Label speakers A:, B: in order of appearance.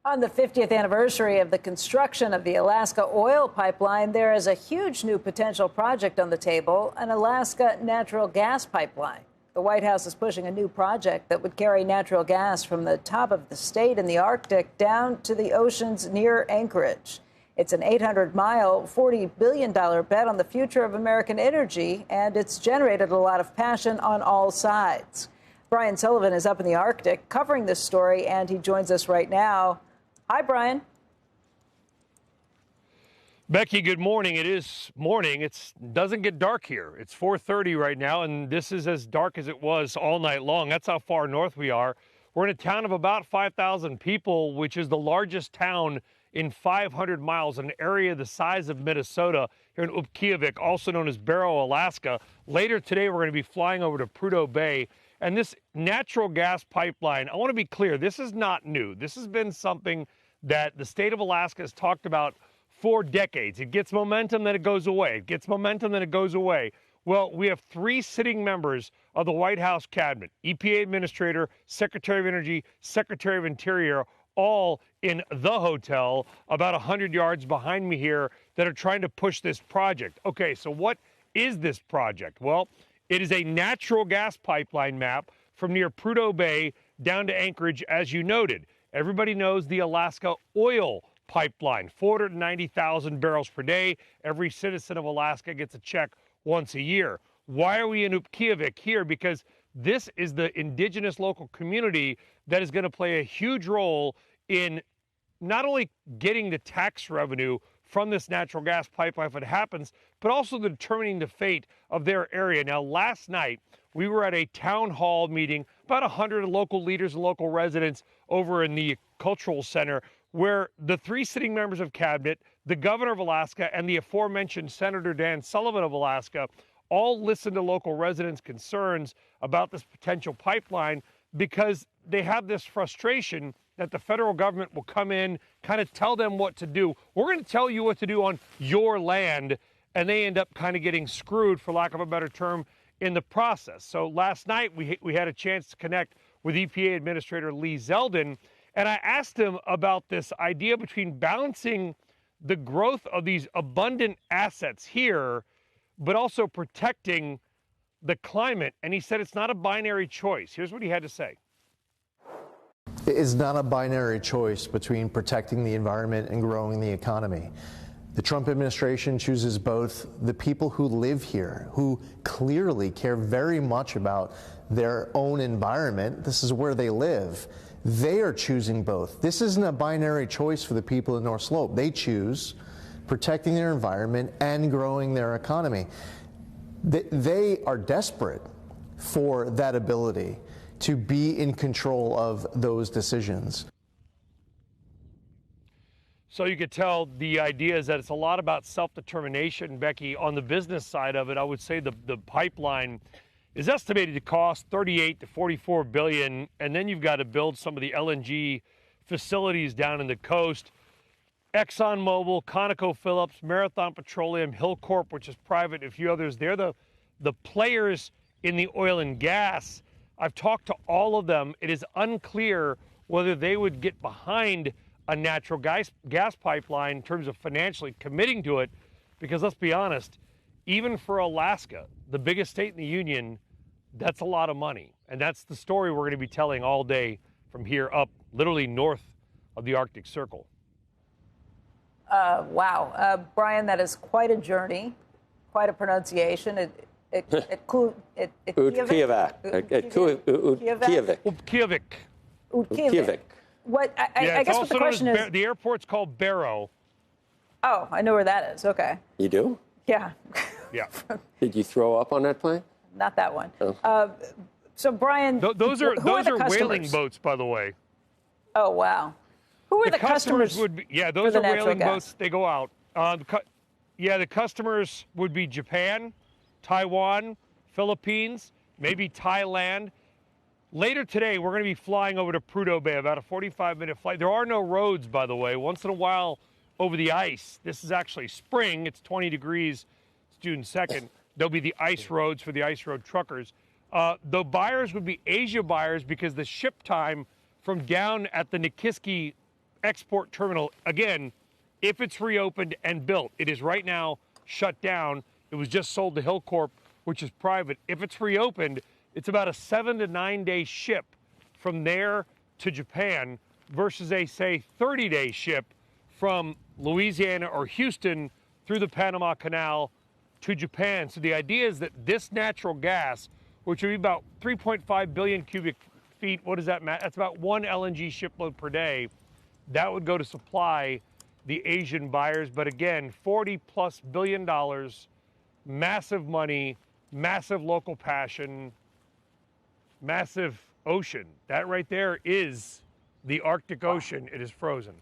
A: On the 50th anniversary of the construction of the Alaska oil pipeline, there is a huge new potential project on the table, an Alaska natural gas pipeline. The White House is pushing a new project that would carry natural gas from the top of the state in the Arctic down to the oceans near Anchorage. It's an 800-mile, $40 billion bet on the future of American energy, and it's generated a lot of passion on all sides. Brian Sullivan is up in the Arctic covering this story, and he joins us right now. Hi, Brian.
B: Becky, good morning. It is morning. It doesn't get dark here. It's 4:30 right now, and this is as dark as it was all night long. That's how far north we are. We're in a town of about 5,000 people, which is the largest town in 500 miles, an area the size of Minnesota, here in Upke, also known as Barrow, Alaska. Later today, we're going to be flying over to Prudhoe Bay. And this natural gas pipeline, I want to be clear, this is not new. This has been something that the state of Alaska has talked about for decades. It gets momentum, then it goes away. It gets momentum, then it goes away. Well, we have three sitting members of the White House cabinet, EPA Administrator, Secretary of Energy, Secretary of Interior, all in the hotel about 100 yards behind me here that are trying to push this project. Okay, so what is this project? Well, it is a natural gas pipeline map from near Prudhoe Bay down to Anchorage, as you noted. Everybody knows the Alaska oil pipeline, 490,000 barrels per day. Every citizen of Alaska gets a check once a year. Why are we in Upke here? Because this is the indigenous local community that is going to play a huge role in not only getting the tax revenue from this natural gas pipeline if it happens, but also determining the fate of their area. Now, last night, we were at a town hall meeting, about 100 local leaders and local residents over in the cultural center, where the three sitting members of cabinet, the governor of Alaska, and the aforementioned Senator Dan Sullivan of Alaska all listened to local residents' concerns about this potential pipeline because they have this frustration that the federal government will come in, kind of tell them what to do. We're going to tell you what to do on your land, and they end up kind of getting screwed, for lack of a better term, in the process. So last night, we had a chance to connect with EPA Administrator Lee Zeldin, and I asked him about this idea between balancing the growth of these abundant assets here, but also protecting the climate. And he said it's not a binary choice. Here's what he had to say.
C: It is not a binary choice between protecting the environment and growing the economy. The Trump administration chooses both. The people who live here, who clearly care very much about their own environment, this is where they live, they are choosing both. This isn't a binary choice for the people in North Slope. They choose protecting their environment and growing their economy. They are desperate for that ability to be in control of those decisions.
B: So you could tell the idea is that it's a lot about self-determination, Becky. On the business side of it, I would say the pipeline is estimated to cost 38 to 44 billion, and then you've got to build some of the LNG facilities down in the coast. ExxonMobil, ConocoPhillips, Marathon Petroleum, Hillcorp, which is private, a few others, they're the players in the oil and gas. I've talked to all of them. It is unclear whether they would get behind a natural gas pipeline in terms of financially committing to it, because let's be honest, even for Alaska, the biggest state in the union, that's a lot of money. And that's the story we're going to be telling all day from here up, literally north of the Arctic Circle.
A: Wow. Brian, that is quite a journey, quite a pronunciation.
D: Upke.
A: What I guess what the question is,
B: the airport's called Barrow.
A: Oh, I know where that is. Okay.
D: You do?
A: Yeah.
B: Yeah.
D: Did you throw up on that plane?
A: Not that one. Oh. So Brian,
B: those are
A: customers?
B: whaling boats, by the way.
A: Oh wow. Who are the customers?
B: Would be, yeah, those are whaling boats. They go out. The customers would be Japan, Taiwan, Philippines, maybe Thailand. Later today, we're going to be flying over to Prudhoe Bay, about a 45-minute flight. There are no roads, by the way. Once in a while, over the ice. This is actually spring. It's 20 degrees. It's June 2nd. There'll be the ice roads for the ice road truckers. The buyers would be Asia buyers because the ship time from down at the Nikiski export terminal, again, if it's reopened and built. It is right now shut down. It was just sold to Hillcorp, which is private. If it's reopened, it's about a 7 to 9 day ship from there to Japan versus a, say, 30-day ship from Louisiana or Houston through the Panama Canal to Japan. So the idea is that this natural gas, which would be about 3.5 billion cubic feet, what does that matter? That's about one LNG shipload per day. That would go to supply the Asian buyers. But again, $40+ billion, massive money, massive local passion, massive ocean. That right there is the Arctic Ocean. It is frozen.